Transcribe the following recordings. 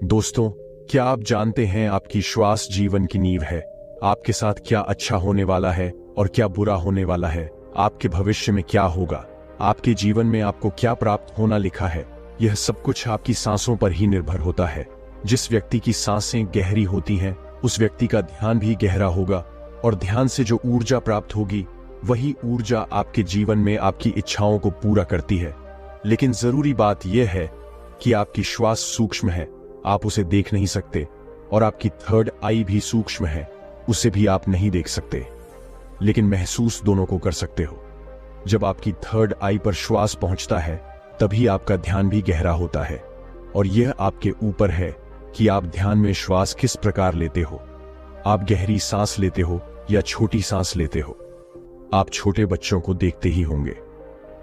दोस्तों, क्या आप जानते हैं आपकी श्वास जीवन की नींव है। आपके साथ क्या अच्छा होने वाला है और क्या बुरा होने वाला है, आपके भविष्य में क्या होगा, आपके जीवन में आपको क्या प्राप्त होना लिखा है, यह सब कुछ आपकी सांसों पर ही निर्भर होता है। जिस व्यक्ति की सांसें गहरी होती हैं, उस व्यक्ति का ध्यान भी गहरा होगा और ध्यान से जो ऊर्जा प्राप्त होगी, वही ऊर्जा आपके जीवन में आपकी इच्छाओं को पूरा करती है। लेकिन जरूरी बात यह है कि आपकी श्वास सूक्ष्म है, आप उसे देख नहीं सकते, और आपकी थर्ड आई भी सूक्ष्म है, उसे भी आप नहीं देख सकते, लेकिन महसूस दोनों को कर सकते हो। जब आपकी थर्ड आई पर श्वास पहुंचता है, तभी आपका ध्यान भी गहरा होता है, और यह आपके ऊपर है कि आप ध्यान में श्वास किस प्रकार लेते हो। आप गहरी सांस लेते हो या छोटी सांस लेते हो। आप छोटे बच्चों को देखते ही होंगे,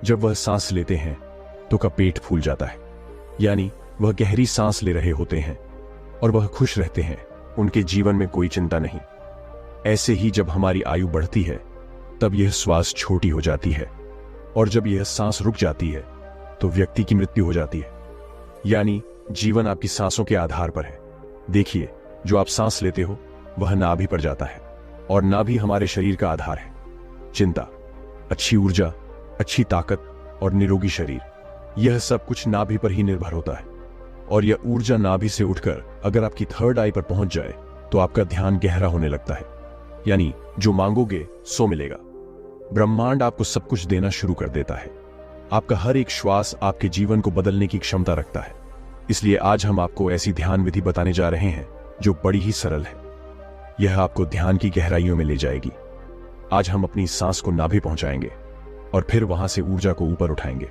जब वह सांस लेते हैं तो का पेट फूल जाता है, यानी वह गहरी सांस ले रहे होते हैं और वह खुश रहते हैं, उनके जीवन में कोई चिंता नहीं। ऐसे ही जब हमारी आयु बढ़ती है, तब यह श्वास छोटी हो जाती है, और जब यह सांस रुक जाती है तो व्यक्ति की मृत्यु हो जाती है। यानी जीवन आपकी सांसों के आधार पर है। देखिए, जो आप सांस लेते हो वह नाभि पर जाता है, और नाभि हमारे शरीर का आधार है। चिंता, अच्छी ऊर्जा, अच्छी ताकत और निरोगी शरीर, यह सब कुछ नाभि पर ही निर्भर होता है। और यह ऊर्जा नाभि से उठकर अगर आपकी थर्ड आई पर पहुंच जाए तो आपका ध्यान गहरा होने लगता है, यानी जो मांगोगे सो मिलेगा। ब्रह्मांड आपको सब कुछ देना शुरू कर देता है। आपका हर एक श्वास आपके जीवन को बदलने की क्षमता रखता है। इसलिए आज हम आपको ऐसी ध्यान विधि बताने जा रहे हैं जो बड़ी ही सरल है। यह आपको ध्यान की गहराइयों में ले जाएगी। आज हम अपनी सांस को नाभि पहुंचाएंगे और फिर वहां से ऊर्जा को ऊपर उठाएंगे,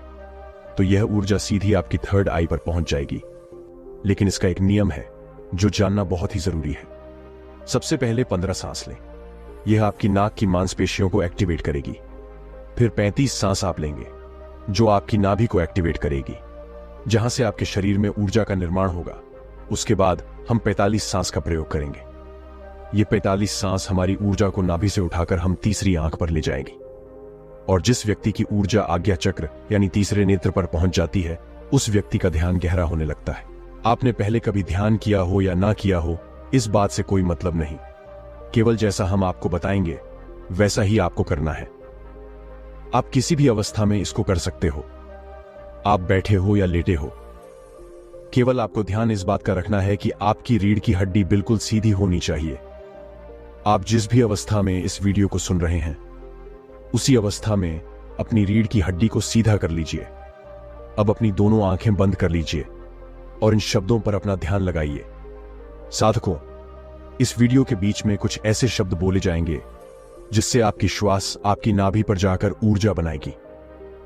तो यह ऊर्जा सीधी आपकी थर्ड आई पर पहुंच जाएगी। लेकिन इसका एक नियम है जो जानना बहुत ही जरूरी है। सबसे पहले 15 सांस लें, यह आपकी नाक की मांसपेशियों को एक्टिवेट करेगी। फिर 35 सांस आप लेंगे, जो आपकी नाभि को एक्टिवेट करेगी, जहां से आपके शरीर में ऊर्जा का निर्माण होगा। उसके बाद हम 45 सांस का प्रयोग करेंगे। ये 45 सांस हमारी ऊर्जा को नाभि से उठाकर हम तीसरी आंख पर ले जाएगी, और जिस व्यक्ति की ऊर्जा आज्ञा चक्र यानी तीसरे नेत्र पर पहुंच जाती है, उस व्यक्ति का ध्यान गहरा होने लगता है। आपने पहले कभी ध्यान किया हो या ना किया हो, इस बात से कोई मतलब नहीं। केवल जैसा हम आपको बताएंगे वैसा ही आपको करना है। आप किसी भी अवस्था में इसको कर सकते हो। आप बैठे हो या लेटे हो, केवल आपको ध्यान इस बात का रखना है कि आपकी रीढ़ की हड्डी बिल्कुल सीधी होनी चाहिए। आप जिस भी अवस्था में इस वीडियो को सुन रहे हैं, उसी अवस्था में अपनी रीढ़ की हड्डी को सीधा कर लीजिए। अब अपनी दोनों आंखें बंद कर लीजिए और इन शब्दों पर अपना ध्यान लगाइए। साधकों, इस वीडियो के बीच में कुछ ऐसे शब्द बोले जाएंगे जिससे आपकी श्वास आपकी नाभि पर जाकर ऊर्जा बनाएगी,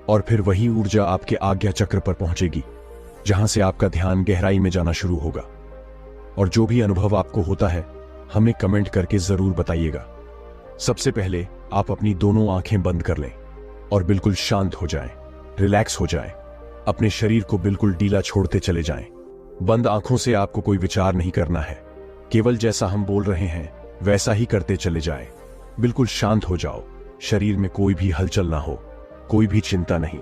और फिर वही ऊर्जा आपके आज्ञा चक्र पर पहुंचेगी, जहां से आपका ध्यान गहराई में जाना शुरू होगा। और जो भी अनुभव आपको होता है, हमें कमेंट करके जरूर बताइएगा। सबसे पहले आप अपनी दोनों आंखें बंद कर लें और बिल्कुल शांत हो जाएं, रिलैक्स हो जाएं। अपने शरीर को बिल्कुल ढीला छोड़ते चले जाएं। बंद आंखों से आपको कोई विचार नहीं करना है, केवल जैसा हम बोल रहे हैं वैसा ही करते चले जाएं। बिल्कुल शांत हो जाओ, शरीर में कोई भी हलचल ना हो, कोई भी चिंता नहीं।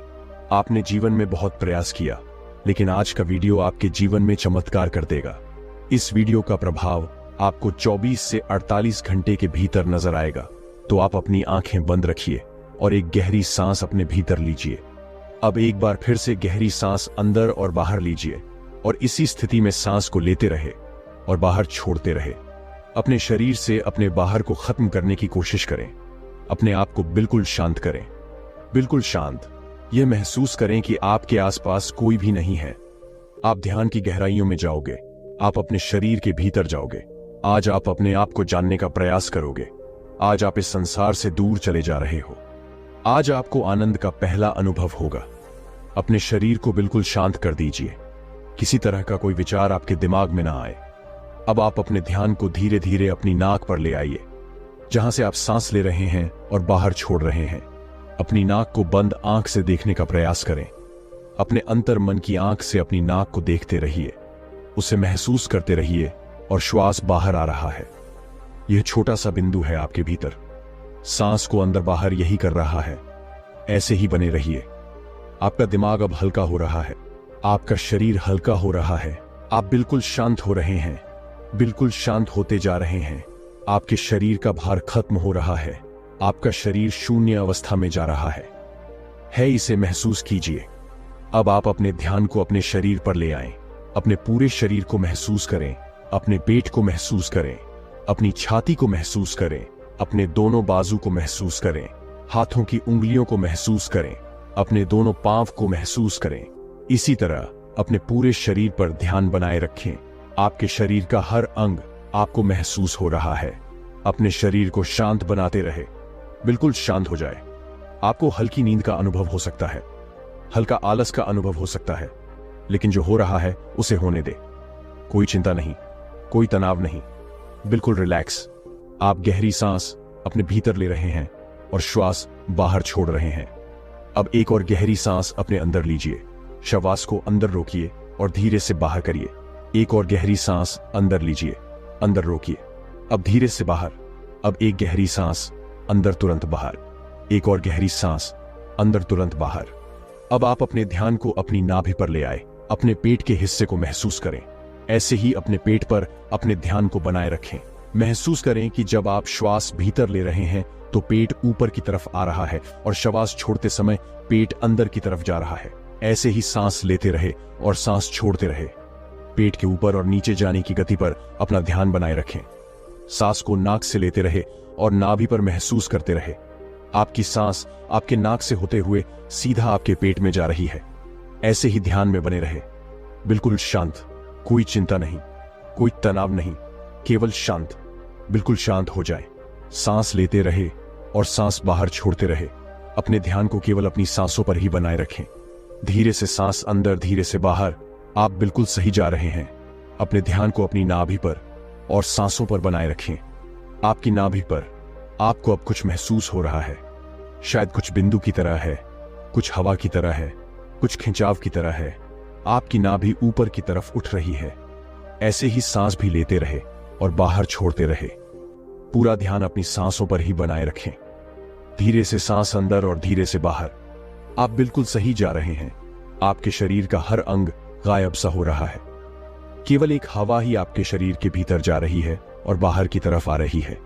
आपने जीवन में बहुत प्रयास किया, लेकिन आज का वीडियो आपके जीवन में चमत्कार कर देगा। इस वीडियो का प्रभाव आपको 24 से 48 घंटे के भीतर नजर आएगा। तो आप अपनी आंखें बंद रखिए और एक गहरी सांस अपने भीतर लीजिए। अब एक बार फिर से गहरी सांस अंदर और बाहर लीजिए, और इसी स्थिति में सांस को लेते रहे और बाहर छोड़ते रहे। अपने शरीर से अपने बाहर को खत्म करने की कोशिश करें। अपने आप को बिल्कुल शांत करें, बिल्कुल शांत। यह महसूस करें कि आपके आसपास कोई भी नहीं है। आप ध्यान की गहराइयों में जाओगे, आप अपने शरीर के भीतर जाओगे। आज आप अपने आप को जानने का प्रयास करोगे। आज आप इस संसार से दूर चले जा रहे हो। आज आपको आनंद का पहला अनुभव होगा। अपने शरीर को बिल्कुल शांत कर दीजिए, किसी तरह का कोई विचार आपके दिमाग में ना आए। अब आप अपने ध्यान को धीरे धीरे अपनी नाक पर ले आइए, जहां से आप सांस ले रहे हैं और बाहर छोड़ रहे हैं। अपनी नाक को बंद आंख से देखने का प्रयास करें। अपने अंतर मन की आंख से अपनी नाक को देखते रहिए, उसे महसूस करते रहिए, और श्वास बाहर आ रहा है। यह छोटा सा बिंदु है आपके भीतर, सांस को अंदर बाहर यही कर रहा है। ऐसे ही बने रहिए। आपका दिमाग अब हल्का हो रहा है, आपका शरीर हल्का हो रहा है, आप बिल्कुल शांत हो रहे हैं, बिल्कुल शांत होते जा रहे हैं। आपके शरीर का भार खत्म हो रहा है, आपका शरीर शून्य अवस्था में जा रहा है। इसे महसूस कीजिए। अब आप अपने ध्यान को अपने शरीर पर ले आएं। अपने पूरे शरीर को महसूस करें, अपने पेट को महसूस करें, अपनी छाती को महसूस करें, अपने दोनों बाजू को महसूस करें, हाथों की उंगलियों को महसूस करें, अपने दोनों पांव को महसूस करें। इसी तरह अपने पूरे शरीर पर ध्यान बनाए रखें। आपके शरीर का हर अंग आपको महसूस हो रहा है। अपने शरीर को शांत बनाते रहे, बिल्कुल शांत हो जाए। आपको हल्की नींद का अनुभव हो सकता है, हल्का आलस का अनुभव हो सकता है, लेकिन जो हो रहा है उसे होने दे। कोई चिंता नहीं, कोई तनाव नहीं, बिल्कुल रिलैक्स। आप गहरी सांस अपने भीतर ले रहे हैं और श्वास बाहर छोड़ रहे हैं। अब एक और गहरी सांस अपने अंदर लीजिए। श्वास को अंदर रोकिए और धीरे से बाहर करिए। एक और गहरी सांस अंदर लीजिए, अंदर रोकिए, अब धीरे से बाहर। अब एक गहरी सांस अंदर, तुरंत बाहर। एक और गहरी सांस अंदर, तुरंत बाहर। अब आप अपने ध्यान को अपनी नाभि पर ले आए। अपने पेट के हिस्से को महसूस करें। ऐसे ही अपने पेट पर अपने ध्यान को बनाए रखें। महसूस करें कि जब आप श्वास भीतर ले रहे हैं तो पेट ऊपर की तरफ आ रहा है और श्वास छोड़ते समय पेट अंदर की तरफ जा रहा है। ऐसे ही सांस लेते रहे और सांस छोड़ते रहे। पेट के ऊपर और नीचे जाने की गति पर अपना ध्यान बनाए रखें। सांस को नाक से लेते रहे और नाभि पर महसूस करते रहे। आपकी सांस आपके नाक से होते हुए सीधा आपके पेट में जा रही है। ऐसे ही ध्यान में बने रहे, बिल्कुल शांत, कोई चिंता नहीं, कोई तनाव नहीं, केवल शांत, बिल्कुल शांत हो जाए। सांस लेते रहे और सांस बाहर छोड़ते रहे। अपने ध्यान को केवल अपनी सांसों पर ही बनाए रखें। धीरे से सांस अंदर, धीरे से बाहर। आप बिल्कुल सही जा रहे हैं। अपने ध्यान को अपनी नाभि पर और सांसों पर बनाए रखें। आपकी नाभि पर आपको अब कुछ महसूस हो रहा है। शायद कुछ बिंदु की तरह है, कुछ हवा की तरह है, कुछ खिंचाव की तरह है। आपकी नाभि ऊपर की तरफ उठ रही है। ऐसे ही सांस भी लेते रहे और बाहर छोड़ते रहे। पूरा ध्यान अपनी सांसों पर ही बनाए रखें। धीरे से सांस अंदर और धीरे से बाहर। आप बिल्कुल सही जा रहे हैं। आपके शरीर का हर अंग गायब सा हो रहा है। केवल एक हवा ही आपके शरीर के भीतर जा रही है और बाहर की तरफ आ रही है।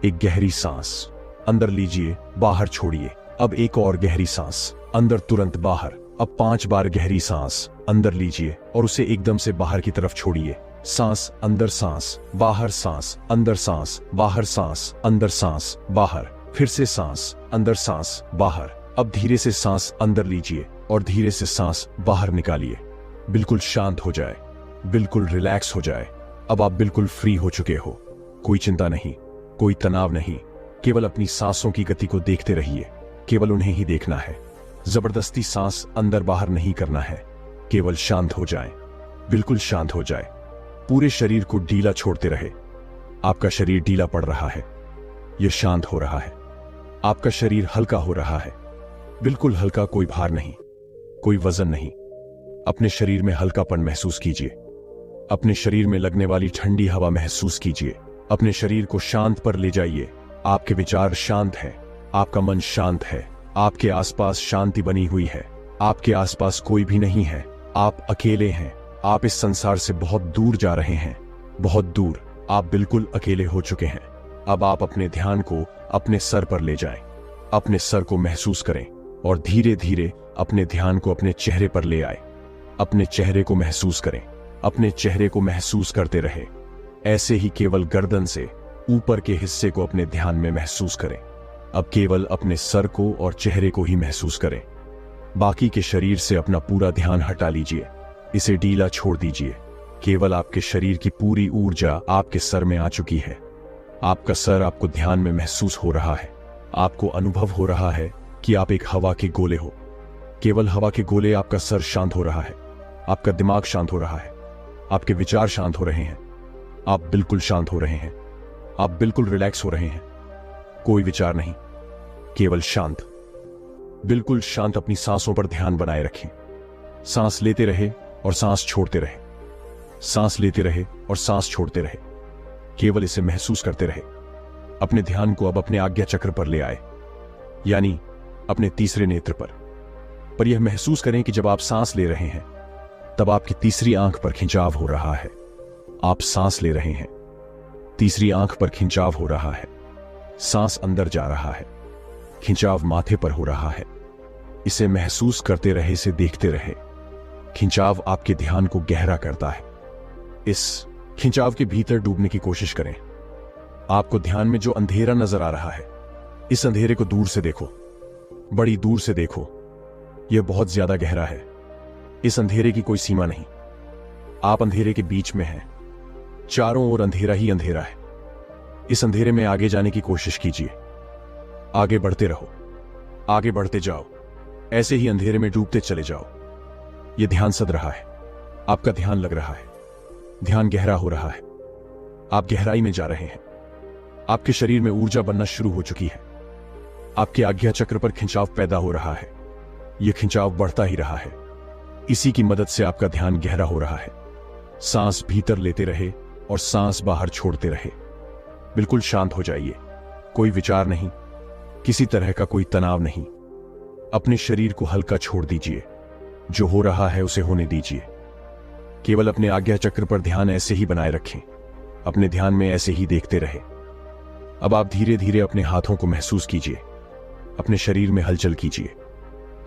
एक गहरी सांस अंदर लीजिए, बाहर छोड़िए। अब एक और गहरी सांस अंदर, तुरंत बाहर। अब 5 बार गहरी सांस अंदर लीजिए और उसे एकदम से बाहर की तरफ छोड़िए। सांस अंदर, सांस बाहर, सांस अंदर, सांस बाहर, सांस अंदर, सांस बाहर। फिर से सांस अंदर, सांस बाहर। अब धीरे से सांस अंदर लीजिए और धीरे से सांस बाहर निकालिए। बिल्कुल शांत हो जाए, बिल्कुल रिलैक्स हो जाए। अब आप बिल्कुल फ्री हो चुके हो। कोई चिंता नहीं, कोई तनाव नहीं। केवल अपनी सांसों की गति को देखते रहिए। केवल उन्हें ही देखना है। जबरदस्ती सांस अंदर बाहर नहीं करना है। केवल शांत हो जाए, बिल्कुल शांत हो जाए। पूरे शरीर को ढीला छोड़ते रहे। आपका शरीर ढीला पड़ रहा है, यह शांत हो रहा है। आपका शरीर हल्का हो रहा है, बिल्कुल हल्का, कोई भार नहीं, कोई वजन नहीं। अपने शरीर में हल्कापन महसूस कीजिए। अपने शरीर में लगने वाली ठंडी हवा महसूस कीजिए। अपने शरीर को शांत पर ले जाइए। आपके विचार शांत हैं, आपका मन शांत है। आपके आसपास शांति बनी हुई है। आपके आसपास कोई भी नहीं है। आप अकेले हैं। आप इस संसार से बहुत दूर जा रहे हैं, बहुत दूर। आप बिल्कुल अकेले हो चुके हैं। अब आप अपने ध्यान को अपने सर पर ले जाएं। अपने सर को महसूस करें और धीरे धीरे अपने ध्यान को अपने चेहरे पर ले आए। अपने चेहरे को महसूस करें। अपने चेहरे को महसूस करते रहे। ऐसे ही केवल गर्दन से ऊपर के हिस्से को अपने ध्यान में महसूस करें। अब केवल अपने सर को और चेहरे को ही महसूस करें। बाकी के शरीर से अपना पूरा ध्यान हटा लीजिए। इसे ढीला छोड़ दीजिए। केवल आपके शरीर की पूरी ऊर्जा आपके सर में आ चुकी है। आपका सर आपको ध्यान में महसूस हो रहा है। आपको अनुभव हो रहा है कि आप एक हवा के गोले हो। केवल हवा के गोले। आपका सर शांत हो रहा है, आपका दिमाग शांत हो रहा है, आपके विचार शांत हो रहे हैं। आप बिल्कुल शांत हो रहे हैं। आप बिल्कुल रिलैक्स हो रहे हैं। कोई विचार नहीं, केवल शांत, बिल्कुल शांत। अपनी सांसों पर ध्यान बनाए रखें। सांस लेते रहे और सांस छोड़ते रहे। सांस लेते रहे और सांस छोड़ते रहे। केवल इसे महसूस करते रहे। अपने ध्यान को अब अपने आज्ञा चक्र पर ले आए, यानी अपने तीसरे नेत्र पर। यह महसूस करें कि जब आप सांस ले रहे हैं तब आपकी तीसरी आंख पर खिंचाव हो रहा है। आप सांस ले रहे हैं, तीसरी आंख पर खिंचाव हो रहा है, सांस अंदर जा रहा है, खिंचाव माथे पर हो रहा है। इसे महसूस करते रहे, इसे देखते रहे। खिंचाव आपके ध्यान को गहरा करता है। इस खिंचाव के भीतर डूबने की कोशिश करें। आपको ध्यान में जो अंधेरा नजर आ रहा है, इस अंधेरे को दूर से देखो, बड़ी दूर से देखो। यह बहुत ज्यादा गहरा है। इस अंधेरे की कोई सीमा नहीं। आप अंधेरे के बीच में हैं। चारों ओर अंधेरा ही अंधेरा है। इस अंधेरे में आगे जाने की कोशिश कीजिए। आगे बढ़ते रहो, आगे बढ़ते जाओ, ऐसे ही अंधेरे में डूबते चले जाओ। यह ध्यान सद रहा है, आपका ध्यान लग रहा है, ध्यान गहरा हो रहा है। आप गहराई में जा रहे हैं। आपके शरीर में ऊर्जा बनना शुरू हो चुकी है। आपके आज्ञा चक्र पर खिंचाव पैदा हो रहा है। यह खिंचाव बढ़ता ही रहा है। इसी की मदद से आपका ध्यान गहरा हो रहा है। सांस भीतर लेते रहे और सांस बाहर छोड़ते रहे। बिल्कुल शांत हो जाइए। कोई विचार नहीं, किसी तरह का कोई तनाव नहीं। अपने शरीर को हल्का छोड़ दीजिए। जो हो रहा है उसे होने दीजिए। केवल अपने आज्ञा चक्र पर ध्यान ऐसे ही बनाए रखें। अपने ध्यान में ऐसे ही देखते रहे। अब आप धीरे धीरे अपने हाथों को महसूस कीजिए। अपने शरीर में हलचल कीजिए।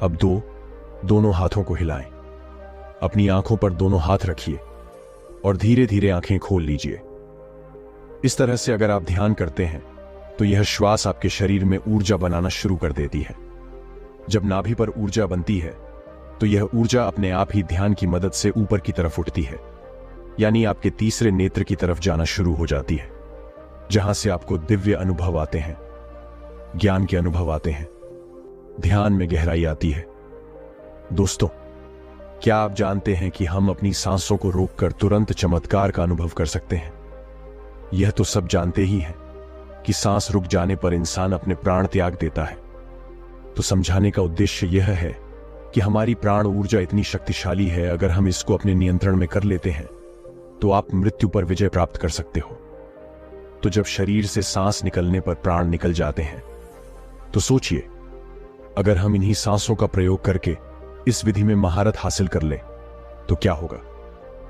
अब दोनों हाथों को हिलाएं। अपनी आंखों पर दोनों हाथ रखिए और धीरे धीरे आंखें खोल लीजिए। इस तरह से अगर आप ध्यान करते हैं तो यह श्वास आपके शरीर में ऊर्जा बनाना शुरू कर देती है। जब नाभि पर ऊर्जा बनती है तो यह ऊर्जा अपने आप ही ध्यान की मदद से ऊपर की तरफ उठती है, यानी आपके तीसरे नेत्र की तरफ जाना शुरू हो जाती है, जहां से आपको दिव्य अनुभव आते हैं, ज्ञान के अनुभव आते हैं, ध्यान में गहराई आती है। दोस्तों, क्या आप जानते हैं कि हम अपनी सांसों को रोककर तुरंत चमत्कार का अनुभव कर सकते हैं? यह तो सब जानते ही हैं कि सांस रुक जाने पर इंसान अपने प्राण त्याग देता है। तो समझाने का उद्देश्य यह है कि हमारी प्राण ऊर्जा इतनी शक्तिशाली है, अगर हम इसको अपने नियंत्रण में कर लेते हैं तो आप मृत्यु पर विजय प्राप्त कर सकते हो। तो जब शरीर से सांस निकलने पर प्राण निकल जाते हैं तो सोचिए, अगर हम इन्हीं सांसों का प्रयोग करके इस विधि में महारत हासिल कर ले तो क्या होगा।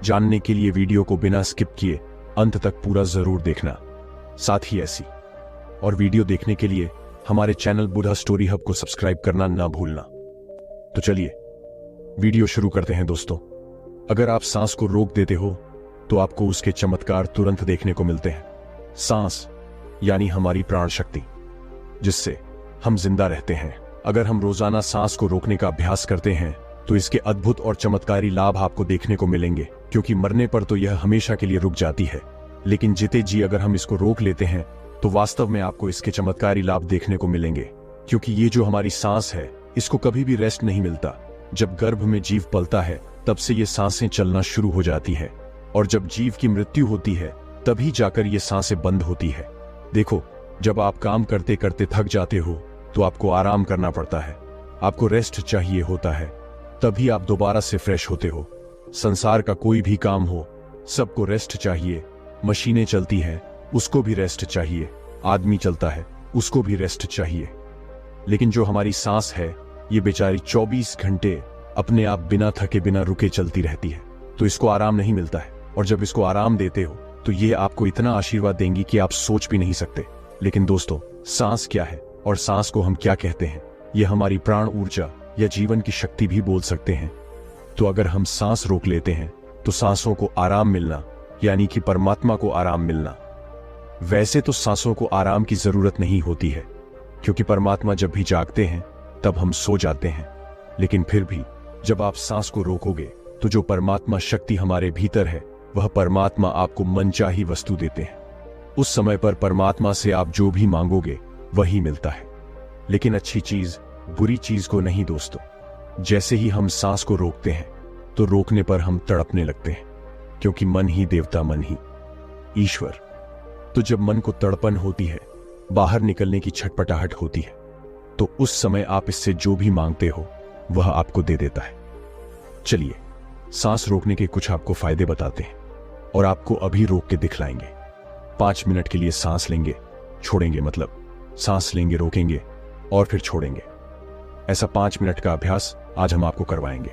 जानने के लिए वीडियो को बिना स्किप किए अंत तक पूरा जरूर देखना। साथ ही ऐसी और वीडियो देखने के लिए हमारे चैनल बुधा स्टोरी हब को सब्सक्राइब करना ना भूलना। तो चलिए वीडियो शुरू करते हैं दोस्तों। अगर आप सांस को रोक देते हो तो आपको उसके चमत्कार तुरंत देखने को मिलते हैं। सांस यानी हमारी प्राण शक्ति, जिससे हम जिंदा रहते हैं। अगर हम रोजाना सांस को रोकने का अभ्यास करते हैं तो इसके अद्भुत और चमत्कारी लाभ आपको देखने को मिलेंगे, क्योंकि मरने पर तो यह हमेशा के लिए रुक जाती है, लेकिन जीते जी अगर हम इसको रोक लेते हैं तो वास्तव में आपको इसके चमत्कारी लाभ देखने को मिलेंगे। क्योंकि ये जो हमारी सांस है, इसको कभी भी रेस्ट नहीं मिलता। जब गर्भ में जीव पलता है तब से ये सांसें चलना शुरू हो जाती है, और जब जीव की मृत्यु होती है तभी जाकर ये सांसें बंद होती है। देखो, जब आप काम करते करते थक जाते हो तो आपको आराम करना पड़ता है, आपको रेस्ट चाहिए होता है, तभी आप दोबारा से फ्रेश होते हो। संसार का कोई भी काम हो, सबको रेस्ट चाहिए। मशीनें चलती हैं, उसको भी रेस्ट चाहिए। आदमी चलता है, उसको भी रेस्ट चाहिए। लेकिन जो हमारी सांस है, ये बेचारी 24 घंटे अपने आप बिना थके बिना रुके चलती रहती है, तो इसको आराम नहीं मिलता है। और जब इसको आराम देते हो तो ये आपको इतना आशीर्वाद देंगी कि आप सोच भी नहीं सकते। लेकिन दोस्तों, सांस क्या है और सांस को हम क्या कहते हैं? ये हमारी प्राण ऊर्जा या जीवन की शक्ति भी बोल सकते हैं। तो अगर हम सांस रोक लेते हैं तो सांसों को आराम मिलना, यानी कि परमात्मा को आराम मिलना। वैसे तो सांसों को आराम की जरूरत नहीं होती है, क्योंकि परमात्मा जब भी जागते हैं तब हम सो जाते हैं। लेकिन फिर भी जब आप सांस को रोकोगे तो जो परमात्मा शक्ति हमारे भीतर है, वह परमात्मा आपको मनचाही वस्तु देते हैं। उस समय पर परमात्मा से आप जो भी मांगोगे वही मिलता है। लेकिन अच्छी चीज बुरी चीज को नहीं दोस्तों। जैसे ही हम सांस को रोकते हैं तो रोकने पर हम तड़पने लगते हैं, क्योंकि मन ही देवता, मन ही ईश्वर। तो जब मन को तड़पन होती है, बाहर निकलने की छटपटाहट होती है, तो उस समय आप इससे जो भी मांगते हो वह आपको दे देता है। चलिए सांस रोकने के कुछ आपको फायदे बताते हैं और आपको अभी रोक के दिखलाएंगे। 5 मिनट के लिए सांस लेंगे, छोड़ेंगे, मतलब सांस लेंगे, रोकेंगे और फिर छोड़ेंगे। ऐसा 5 मिनट का अभ्यास आज हम आपको करवाएंगे।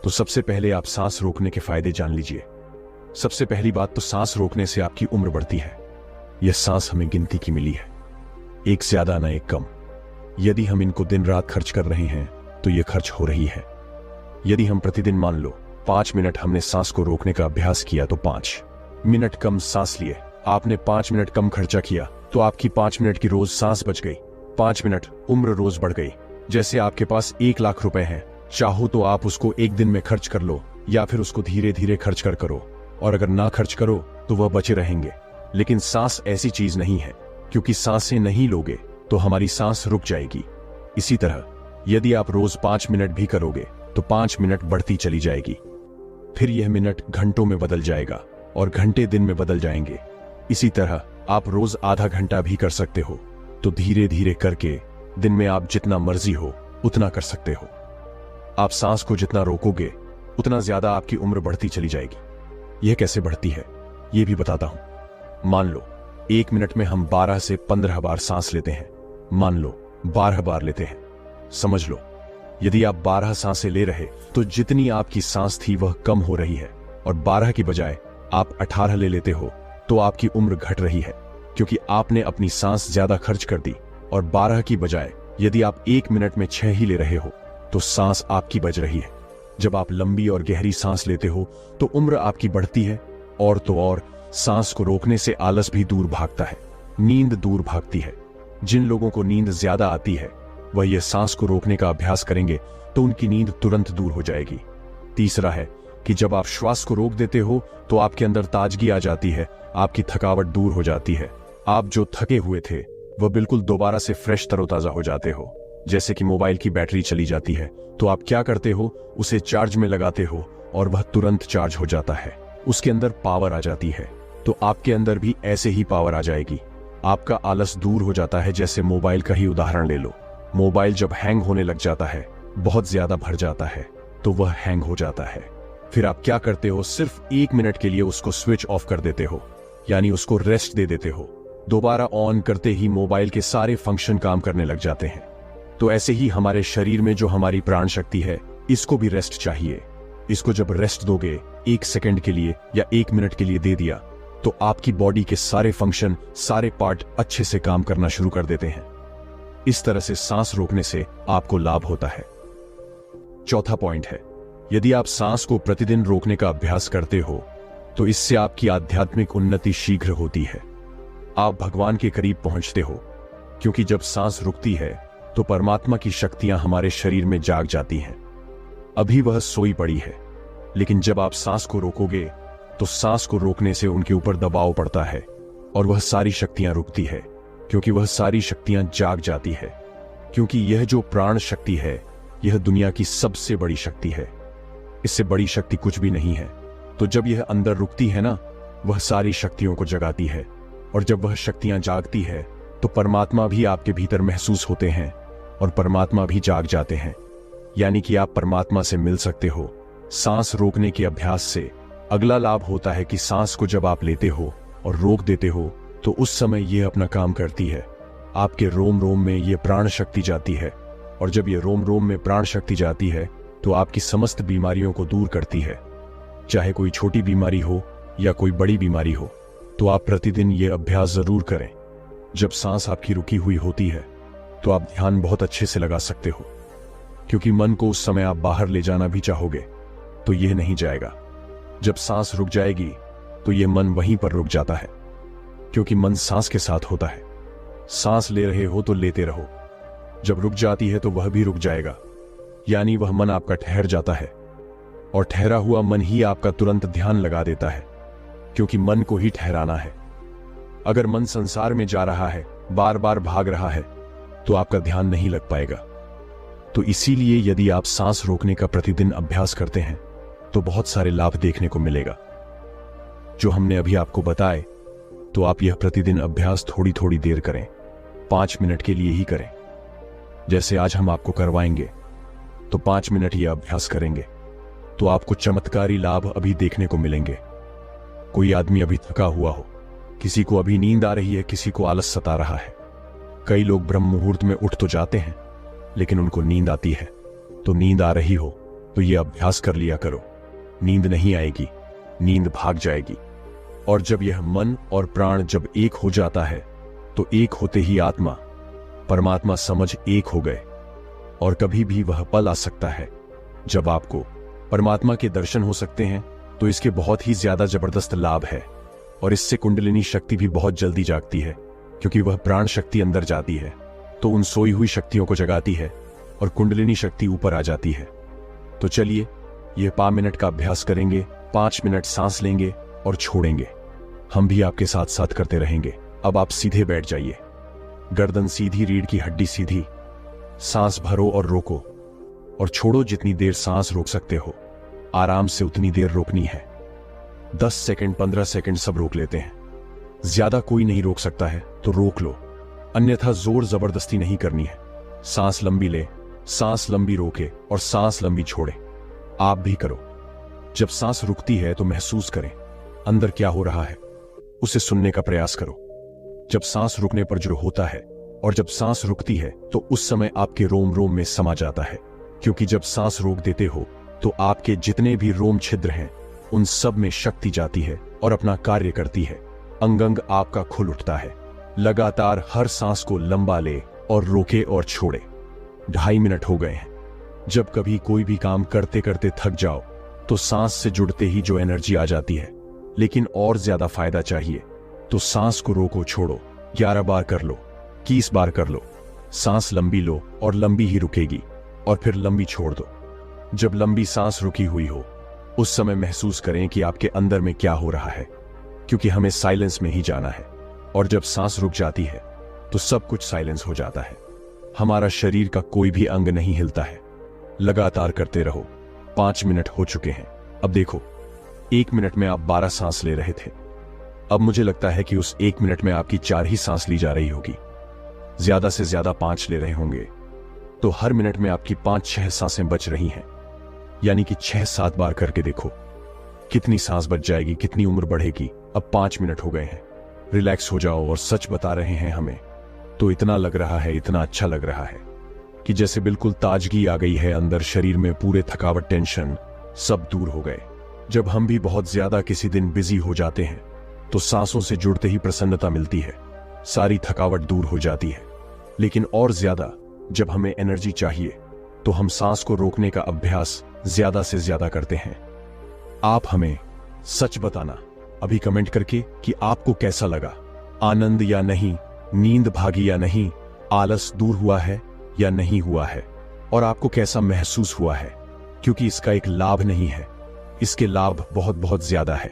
तो सबसे पहले आप सांस रोकने के फायदे जान लीजिए। सबसे पहली बात तो सांस रोकने से आपकी उम्र बढ़ती है। यह सांस हमें गिनती की मिली है, एक ज्यादा ना एक कम। यदि हम इनको दिन रात खर्च कर रहे हैं तो यह खर्च हो रही है। यदि हम प्रतिदिन मान लो 5 मिनट हमने सांस को रोकने का अभ्यास किया तो 5 मिनट कम सांस लिए। आपने 5 मिनट कम खर्चा किया तो आपकी 5 मिनट की रोज सांस बच गई। 5 मिनट उम्र रोज बढ़ गई। जैसे आपके पास 1 लाख रुपए हैं, चाहो तो आप उसको एक दिन में खर्च कर लो या फिर उसको धीरे धीरे खर्च कर करो, और अगर ना खर्च करो तो वह बचे रहेंगे। लेकिन सांस ऐसी चीज नहीं है, क्योंकि सांसें नहीं लोगे तो हमारी सांस रुक जाएगी। इसी तरह यदि आप रोज 5 मिनट भी करोगे तो 5 मिनट बढ़ती चली जाएगी, फिर यह मिनट घंटों में बदल जाएगा और घंटे दिन में बदल जाएंगे। इसी तरह आप रोज आधा घंटा भी कर सकते हो, तो धीरे धीरे करके दिन में आप जितना मर्जी हो उतना कर सकते हो। आप सांस को जितना रोकोगे उतना ज्यादा आपकी उम्र बढ़ती चली जाएगी। यह कैसे बढ़ती है यह भी बताता हूं। मान लो 1 मिनट में हम 12 से 15 बार सांस लेते हैं। मान लो 12 बार लेते हैं। समझ लो यदि आप 12 सांसें ले रहे तो जितनी आपकी सांस थी वह कम हो रही है, और 12 की बजाय आप 18 ले लेते हो तो आपकी उम्र घट रही है, क्योंकि आपने अपनी सांस ज्यादा खर्च कर दी। और 12 की बजाय यदि आप 1 मिनट में 6 ही ले रहे हो तो सांस आपकी बच रही है। जब आप लंबी और गहरी सांस लेते हो तो उम्र आपकी बढ़ती है, और तो और सांस को रोकने से आलस भी दूर भागता है, नींद दूर भागती है। जिन लोगों को नींद ज्यादा आती है वह यह सांस को रोकने का अभ्यास करेंगे तो उनकी नींद तुरंत दूर हो जाएगी। तीसरा है कि जब आप श्वास को रोक देते हो तो आपके अंदर ताजगी आ जाती है, आपकी थकावट दूर हो जाती है। आप जो थके हुए थे वह बिल्कुल दोबारा से फ्रेश तरोताजा हो जाते हो। जैसे कि मोबाइल की बैटरी चली जाती है तो आप क्या करते हो, उसे चार्ज में लगाते हो और वह तुरंत चार्ज हो जाता है, उसके अंदर पावर आ जाती है। तो आपके अंदर भी ऐसे ही पावर आ जाएगी, आपका आलस दूर हो जाता है। जैसे मोबाइल का ही उदाहरण ले लो। मोबाइल जब हैंग होने लग जाता है, बहुत ज्यादा भर जाता है, तो वह हैंग हो जाता है। फिर आप क्या करते हो, सिर्फ 1 मिनट के लिए उसको स्विच ऑफ कर देते हो, यानी उसको रेस्ट दे देते हो। दोबारा ऑन करते ही मोबाइल के सारे फंक्शन काम करने लग जाते हैं। तो ऐसे ही हमारे शरीर में जो हमारी प्राण शक्ति है, इसको भी रेस्ट चाहिए। इसको जब रेस्ट दोगे 1 सेकंड के लिए या 1 मिनट के लिए दे दिया, तो आपकी बॉडी के सारे फंक्शन, सारे पार्ट अच्छे से काम करना शुरू कर देते हैं। इस तरह से सांस रोकने से आपको लाभ होता है। चौथा पॉइंट है, यदि आप सांस को प्रतिदिन रोकने का अभ्यास करते हो तो इससे आपकी आध्यात्मिक उन्नति शीघ्र होती है। आप भगवान के करीब पहुंचते हो, क्योंकि जब सांस रुकती है तो परमात्मा की शक्तियां हमारे शरीर में जाग जाती हैं। अभी वह सोई पड़ी है, लेकिन जब आप सांस को रोकोगे तो सांस को रोकने से उनके ऊपर दबाव पड़ता है और वह सारी शक्तियां रुकती है, क्योंकि वह सारी शक्तियां जाग जाती है। क्योंकि यह जो प्राण शक्ति है, यह दुनिया की सबसे बड़ी शक्ति है। इससे बड़ी शक्ति कुछ भी नहीं है। तो जब यह अंदर रुकती है ना, वह सारी शक्तियों को जगाती है, और जब वह शक्तियां जागती है तो परमात्मा भी आपके भीतर महसूस होते हैं और परमात्मा भी जाग जाते हैं। यानी कि आप परमात्मा से मिल सकते हो। सांस रोकने के अभ्यास से अगला लाभ होता है कि सांस को जब आप लेते हो और रोक देते हो तो उस समय यह अपना काम करती है। आपके रोम रोम में यह प्राण शक्ति जाती है, और जब यह रोम रोम में प्राण शक्ति जाती है तो आपकी समस्त बीमारियों को दूर करती है। चाहे कोई छोटी बीमारी हो या कोई बड़ी बीमारी हो, तो आप प्रतिदिन यह अभ्यास जरूर करें। जब सांस आपकी रुकी हुई होती है तो आप ध्यान बहुत अच्छे से लगा सकते हो, क्योंकि मन को उस समय आप बाहर ले जाना भी चाहोगे तो यह नहीं जाएगा। जब सांस रुक जाएगी तो यह मन वहीं पर रुक जाता है, क्योंकि मन सांस के साथ होता है। सांस ले रहे हो तो लेते रहो, जब रुक जाती है तो वह भी रुक जाएगा, यानी वह मन आपका ठहर जाता है, और ठहरा हुआ मन ही आपका तुरंत ध्यान लगा देता है, क्योंकि मन को ही ठहराना है। अगर मन संसार में जा रहा है, बार बार भाग रहा है, तो आपका ध्यान नहीं लग पाएगा। तो इसीलिए यदि आप सांस रोकने का प्रतिदिन अभ्यास करते हैं तो बहुत सारे लाभ देखने को मिलेगा जो हमने अभी आपको बताए। तो आप यह प्रतिदिन अभ्यास थोड़ी थोड़ी देर करें, 5 मिनट के लिए ही करें। जैसे आज हम आपको करवाएंगे तो 5 मिनट यह अभ्यास करेंगे तो आपको चमत्कारी लाभ अभी देखने को मिलेंगे। कोई आदमी अभी थका हुआ हो, किसी को अभी नींद आ रही है, किसी को आलस सता रहा है। कई लोग ब्रह्म मुहूर्त में उठ तो जाते हैं, लेकिन उनको नींद आती है। तो नींद आ रही हो तो ये अभ्यास कर लिया करो। नींद नहीं आएगी, नींद भाग जाएगी। और जब यह मन और प्राण जब एक हो जाता है तो एक होते ही आत्मा परमात्मा समझ एक हो गए। और कभी भी वह पल आ सकता है जब आपको परमात्मा के दर्शन हो सकते हैं। तो इसके बहुत ही ज्यादा जबरदस्त लाभ है और इससे कुंडलिनी शक्ति भी बहुत जल्दी जागती है, क्योंकि वह प्राण शक्ति अंदर जाती है तो उन सोई हुई शक्तियों को जगाती है और कुंडलिनी शक्ति ऊपर आ जाती है। तो चलिए यह 5 मिनट का अभ्यास करेंगे। 5 मिनट सांस लेंगे और छोड़ेंगे। हम भी आपके साथ साथ करते रहेंगे। अब आप सीधे बैठ जाइए, गर्दन सीधी, रीढ़ की हड्डी सीधी। सांस भरो और रोको और छोड़ो। जितनी देर सांस रोक सकते हो आराम से उतनी देर रोकनी है। 10 सेकंड, 15 सेकंड सब रोक लेते हैं। ज्यादा कोई नहीं रोक सकता है तो रोक लो, अन्यथा जोर जबरदस्ती नहीं करनी है। सांस लंबी ले, सांस लंबी रोके और सांस लंबी छोड़े। आप भी करो। जब सांस रुकती है तो महसूस करें अंदर क्या हो रहा है, उसे सुनने का प्रयास करो। जब सांस रुकने पर जो होता है और जब सांस रुकती है तो उस समय आपके रोम रोम में समा जाता है, क्योंकि जब सांस रोक देते हो तो आपके जितने भी रोम छिद्र हैं उन सब में शक्ति जाती है और अपना कार्य करती है। अंग अंग आपका खुल उठता है। लगातार हर सांस को लंबा ले और रोके और छोड़े। 2.5 मिनट हो गए हैं। जब कभी कोई भी काम करते करते थक जाओ तो सांस से जुड़ते ही जो एनर्जी आ जाती है, लेकिन और ज्यादा फायदा चाहिए तो सांस को रोको, छोड़ो। 11 बार कर लो, 21 बार कर लो। सांस लंबी लो और लंबी ही रुकेगी और फिर लंबी छोड़ दो। जब लंबी सांस रुकी हुई हो उस समय महसूस करें कि आपके अंदर में क्या हो रहा है, क्योंकि हमें साइलेंस में ही जाना है। और जब सांस रुक जाती है तो सब कुछ साइलेंस हो जाता है। हमारा शरीर का कोई भी अंग नहीं हिलता है। लगातार करते रहो। 5 मिनट हो चुके हैं। अब देखो, 1 मिनट में आप 12 सांस ले रहे थे। अब मुझे लगता है कि उस 1 मिनट में आपकी 4 ही सांस ली जा रही होगी। ज्यादा से ज्यादा 5 ले रहे होंगे, तो हर मिनट में आपकी 5-6 सांसें बच रही हैं। यानी कि 6-7 बार करके देखो कितनी सांस बच जाएगी, कितनी उम्र बढ़ेगी। अब 5 मिनट हो गए हैं। रिलैक्स हो जाओ। और सच बता रहे हैं हमें तो इतना लग रहा है, इतना अच्छा लग रहा है कि जैसे बिल्कुल ताजगी आ गई है अंदर। शरीर में पूरे थकावट, टेंशन सब दूर हो गए। जब हम भी बहुत ज्यादा किसी दिन बिजी हो जाते हैं तो सांसों से जुड़ते ही प्रसन्नता मिलती है, सारी थकावट दूर हो जाती है। लेकिन और ज्यादा जब हमें एनर्जी चाहिए तो हम सांस को रोकने का अभ्यास ज्यादा से ज्यादा करते हैं। आप हमें सच बताना अभी कमेंट करके कि आपको कैसा लगा। आनंद या नहीं, नींद भागी या नहीं, आलस दूर हुआ है या नहीं हुआ है, और आपको कैसा महसूस हुआ है। क्योंकि इसका एक लाभ नहीं है, इसके लाभ बहुत बहुत ज्यादा है।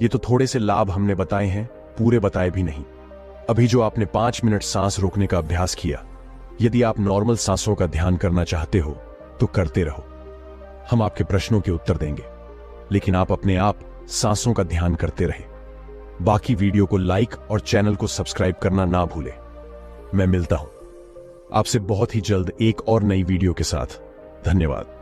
ये तो थोड़े से लाभ हमने बताए हैं, पूरे बताए भी नहीं। अभी जो आपने 5 मिनट सांस रोकने का अभ्यास किया, यदि आप नॉर्मल सांसों का ध्यान करना चाहते हो तो करते रहो। हम आपके प्रश्नों के उत्तर देंगे, लेकिन आप अपने आप सांसों का ध्यान करते रहे। बाकी वीडियो को लाइक और चैनल को सब्सक्राइब करना ना भूलें। मैं मिलता हूं आपसे बहुत ही जल्द एक और नई वीडियो के साथ। धन्यवाद।